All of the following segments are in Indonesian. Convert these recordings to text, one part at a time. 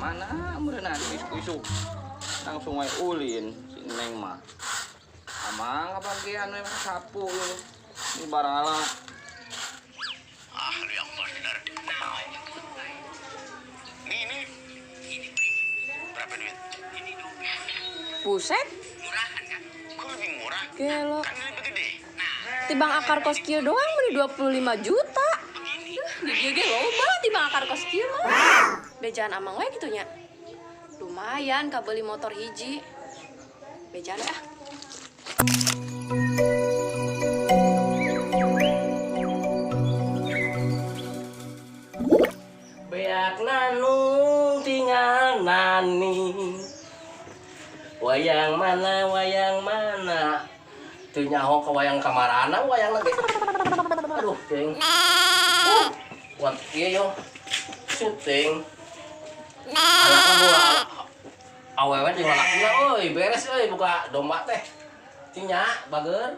Mana merenang isuk-isuk. Langsung wae ulin si Neng mah. Amang kebagian we sapu yeuh. Ini barang ala. Ah, lu yang benar. Nih. Berapa duit? Ini Buset, murahan kan? Kok lebih murah? gelo. Kan lebih gede. Nah, Tibang akar kos kieu doang meni 25 juta. Di dieu ge loba tibang akar kos kieu mah. Bejaan amang we kitu nya. Lumayan kabeli motor hiji. Bejaan we ah. Beak nanung tinggal nani. Wayang mana tuh nyaho ke wayang kamarana wayang lagi. Aduh ting buat iya yo syuting anak bola awewe di lalaknya oi beres oi buka domba teh tinya bager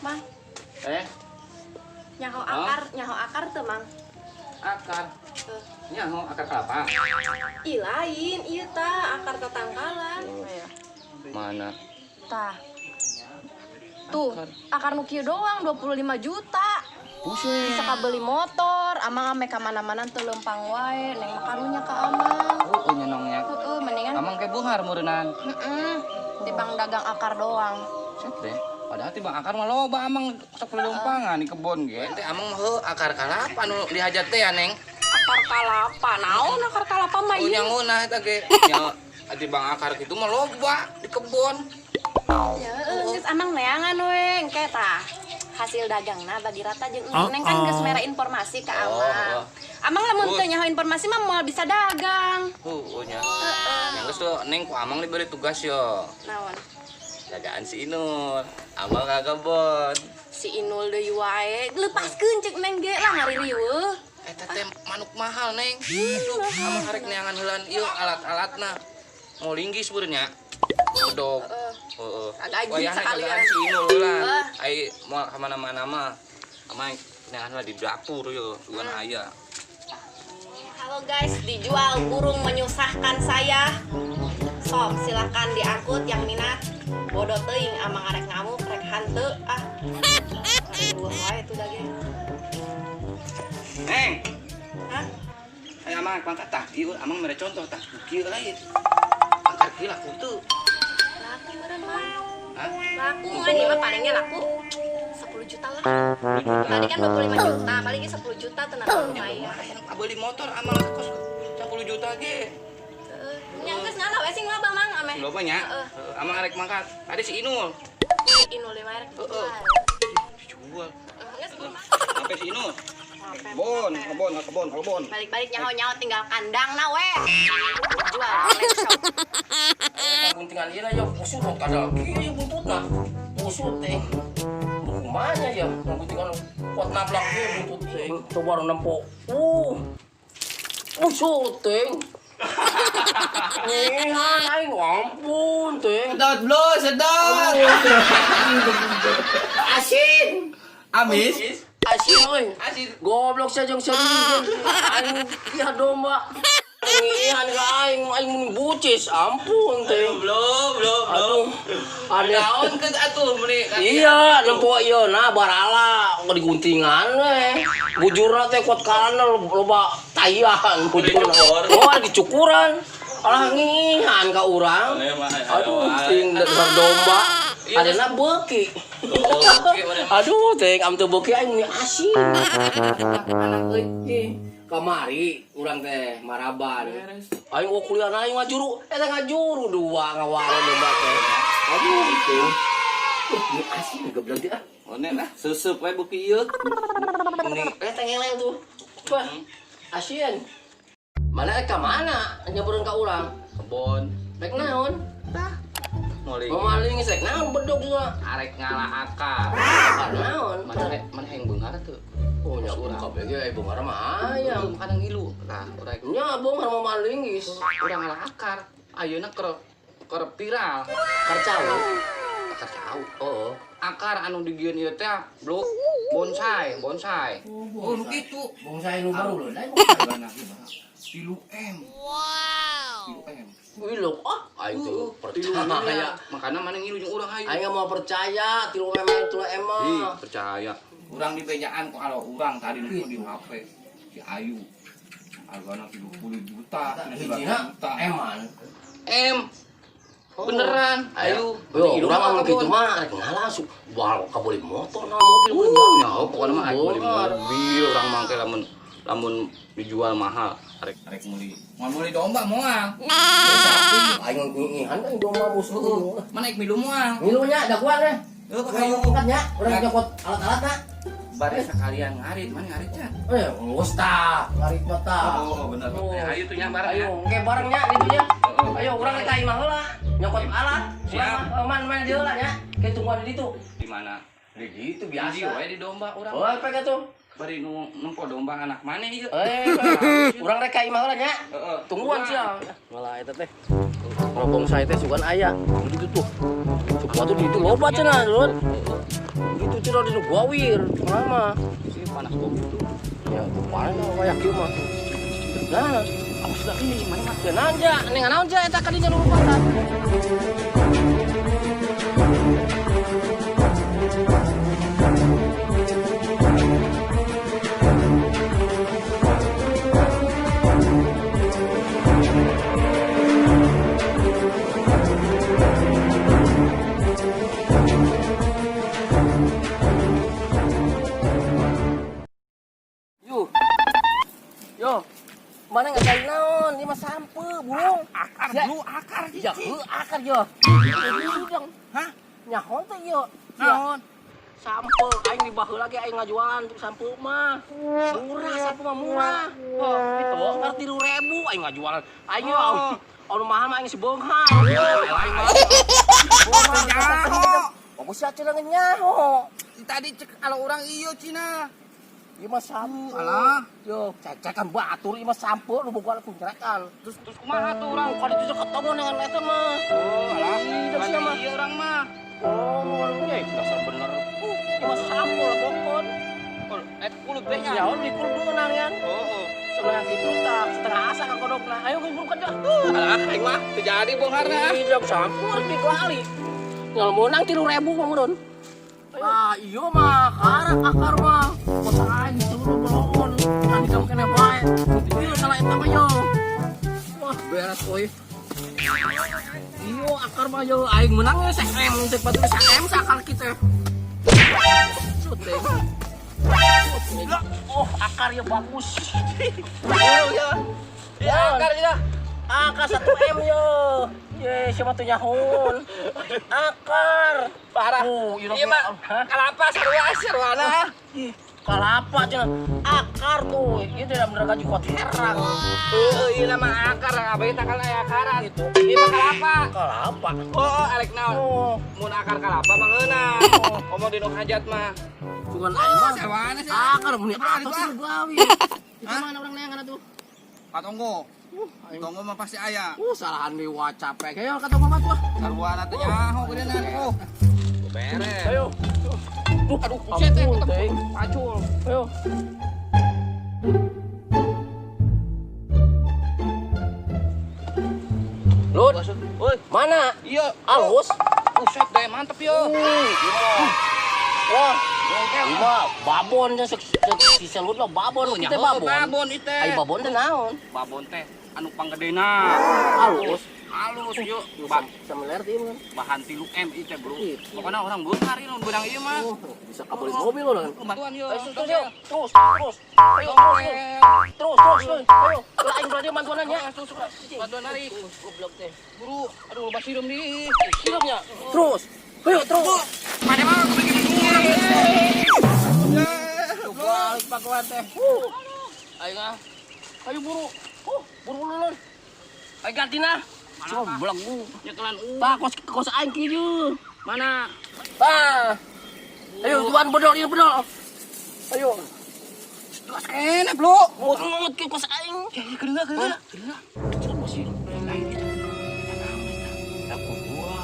Mang, nyaho akar teu Mang. Akar. Teu. Nyaho akar kelapa. Ih lain, ieu tah akar tetangkalan. Mana? Tah. Tuh, akar nu kieu doang 25 juta. Bisa kabeli motor, amang ame ka mana-mana teu leumpang wae, neng makarunya ka amang. Oh, nyenongnya. Heeh, mendingan Amang ke bungar meureunnan. tibang dagang akar doang. Set deh. Padahal tibang akar mah loba amang sapelumpangan di kebon ge. Teh amang mah heuh akar kalapa nu dihajat teh ya, Neng. Akar kalapa, naon akar kalapa mah Oh, ieu? nyangeunah eta ge. Nya tibang akar kitu mah loba di kebon. Ya, geus amang neangan we, engke tah. Hasil dagangna bagi rata jeung neng kan geus mere informasi ka amang. Amang lamun teu nyaho informasi mah moal bisa dagang. Nya. Yang geus tuh Neng ku amang diberi tugas yo. Naon? Jagaan si Inul. Amang ka kebon. Si Inul deui wae, leupaskeun ceuk neng ge lah ngari riweuh. Eta teh manuk mahal, Neng. Amang harek neangan heulan ieu alat-alatna. Mau linggis beurnya. Bedog. Heeh. Agak Wayahna sekalian. jagaan si Inul lah. Ai moal ka mana-mana mah. Amang neangan lah di dapur yo, duan aya. Halo guys, dijual burung menyusahkan saya. Sok silakan diangkut yang minat. Bodoh teuing amang arek ngamuk rek hanteu ah. Aduh, wae itu daging. Neng, Hah? aya amang pangkat tah ieu amang mere contoh tah. Kieu lain. Akar kieu laku teu. Laku meureun mah. Hah? Laku mah ieu mah palingnya laku 10 juta lah. Tadi kan 25 juta, palingnya 10 juta teu naon lumayan. Lumayan beli motor amang kos 10 juta ge. Nya geus ngana we sing loba mang ame. Loba nya. Amang arek mangkat. Ada si Inul. Inul lima rek dijual. Dijual. Geus mah. Sampai si Inul. Kebon. Balik-balik nyaho-nyaho tinggal kandang na we. Jual. guntingan ieu ya usut kada kieu buntutna usut teh kumanya ya guntingan kuat nablak kieu buntut teh coba nempo usut teh ngihan aing ampun teh Sedot bro, sedot. asin Amis. asin euy goblok sajang sadieun aing kieu domba ngihan ka aing bucis ampun teh Belum. aduh ada Naon ke atuh meuni? iya nempo ieu na barala di guntingan we bujurna teh kuat kalana loba taian bujurna oh di cukuran alah ngihan ka urang aduh ting dasar domba adena beuki aduh teh am teu beuki aing asin anak euy kamari urang teh maraban aing mau kuliah aing ngajuru eta ngajuru dua ngawaro domba teh aduh teh ini asin geblek dia One lah, suseup we beuki ieu. ini ngeleng tuh wah asin mana ka mana nyabureun ka urang Kebon. rek naon Moling. mamaling rek naon bedog juga Arek ngalah akar. akar naon Mana yang beungar tuh? oh nya urang kabeh ge beungar mah ayam Kadang ngilu. Nah, urang nya beungar mamaling geus urang ngalah akar. Ayeuna keur viral. karcawu Akar cau. oh akar anu digieun ieu teh blok bonsai. Oh, nu kitu. Bonsai nu baru lho. Lain Hargana ieu mah 3M. Wow. 3M. Wih lo, aing tuh percaya. Makana mana ngilu jeung urang hayu. Aing mau percaya, 3M mah. Percaya. Urang di bejaan kok kalau urang tadi nu di HP si Ayu. Hargana 30 juta, 30 juta. Eman. Beneran, ayo. Yo, urang mah kitu mah rek ngalah langsung bawa ka beli motor na mobil urang. Ya, pokoknya mah ayo beli mobil, orang mangke lamun dijual mahal. Rek meuli. Mau meuli domba moal. Aing ngihan kan domba musuh. Mana ik milu moal. Milunya da kuat deh. Heuh, Ayo angkatnya, urang jokot alat-alatna. Bari sekalian ngarit, mana ngaritnya? Geus tah, ngarit mah tah. Oh, bener. Ayo tuh nya barang. Ayo, engke barengnya ditu nya. Ayo urang rek ka imah heula. Nyokot alat. Urang man di heula nya. Ke tungguan di ditu. Di mana? Di ditu Di biasa. we di domba urang. Oh, apa gitu? Bari nu nempo domba anak maneh ieu. Urang rek ka imah heula nya. Heeh. Tungguan sia. Malah eta teh. Robong saya teh sugan aya. Di ditu tuh. Suku tuh di ditu loba cenah, Lun. Gitu cenah di gawir. Mama. Sini panas gua gitu. Ya, panas kayak kieu mah. Nah, awas da ini mana mah. Ya nanja, ning naon ja eta kadinya nu rupatan. Yo, mana ngajari naon? Ini mah sampe, burung. Akar dulu, akar Ya, akar yo. Dong. Hah? Nyahon teh yo. Naon? Sampe, aing di baheula lagi aing ngajualan untuk sampe mah. Murah sampe mah murah. Oh, itu ngerti 3.000 aing ngajualan. Aing yo anu mahal mah aing sibonghar. Aing mah. Nyaho. Bagus ya cenah nyaho. Tadi cek kalau orang iyo Cina. Ieu mah sampe. Alah. Yo, cecekan batur ieu mah sampe nu boga kuncrekan. Terus kumaha tuh urang? Kali itu ketemu dengan eta mah. Oh, alah. Iya, Pasti siapa? ieu urang mah. Oh, ya dasar bener. Ieu mah sampe lah pokon. Kulit teh nya. Ya, di kudu narian. Oh. Setengah gitu tak, setengah asa ka kodokna. Ayo geus bukan dah. Alah, aing mah teu jadi bongkarna. Tidak sampe di kali. Ngal menang 3.000 Mang Don. Ah, iya mah, akar mah. Kota aing turun belon. Tadi kamu kena bae. Ieu salah eta mah yo. Wah, beres euy. Iyo akar mah yo aing menang ya SM teh patu SM sakal kita. Suteng. Oh, akar ya bagus. Ya. Ya, akar ya. Akar 1M yo. Ye, siapa tuh nyahun? Akar. Parah. Iya mah. Kalapa sarwana. Ih, kalapa cenah. Akar tuh. Ieu tidak bener gaji kuat herang. Heeh, ieu mah akar, abah takal aya akaran gitu. Ieu mah kalapa. Kalapa. Oh, elek naon? Oh, Mun akar kalapa mah ngeunah. Komo dinu hajat mah. bukan aing mah. Sarwana sih. Akar meni apa tuh gawi. Itu mana orang neangan tuh? Patonggo. Tonggo mah pasti aya. Salahan di wacapek. Ayo kata mama tuh. Sarwana teh nyaho geudeuna. Oh. Beres. Ayo. Aduh, buset teh ampun, ketemu Teng. pacul. Ayo. Lud, Woi, mana? iya. Alus. Buset deh, mantep yo. Wah, Ima babon nya si selut lo babon kita babon. Babon itu. Ai babon teh naon? Babon teh anu panggedena. Alus. Halus yuk. Samiler teh kan. Bahan 3M itu, Bro. Pokoknya orang besar ini benang ieu mah. Bisa kabeli mobil lo kan. Bantuan yuk. Terus. Ayo terus. Ayo, aing berarti bantuannya. Bantuan narik. Goblok teh. Buru, aduh loba sirum di. Sirupnya. Terus. Ayo terus. Pada mah aku bikin Balik pakuan teh. Ayo ngah. Ayo buru. Buru lulun. Ayo gantina. Coba belagu. Nyekelan Pak kos aing kieu. mana? Pak. Ayo tuan bedol ieu bedol. Ayo. enak, Bro. Mut ke kos aing. Kedengar. Coba masih lain itu. Aku gua.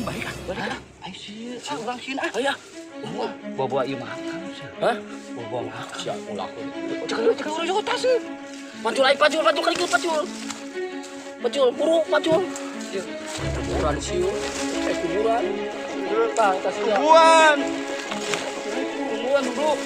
Baik ah. Ayo sih, urang sieun ah. Aya. Bawa ieu makan sih. Hah? Bawa makan sia ulah. Cek urang juga tas. Pacul ai pacul kali ikut pacul. Pacul buru pacul. Kuburan siu. Kuburan. Tah tasnya. Buan. Kuburan duduk.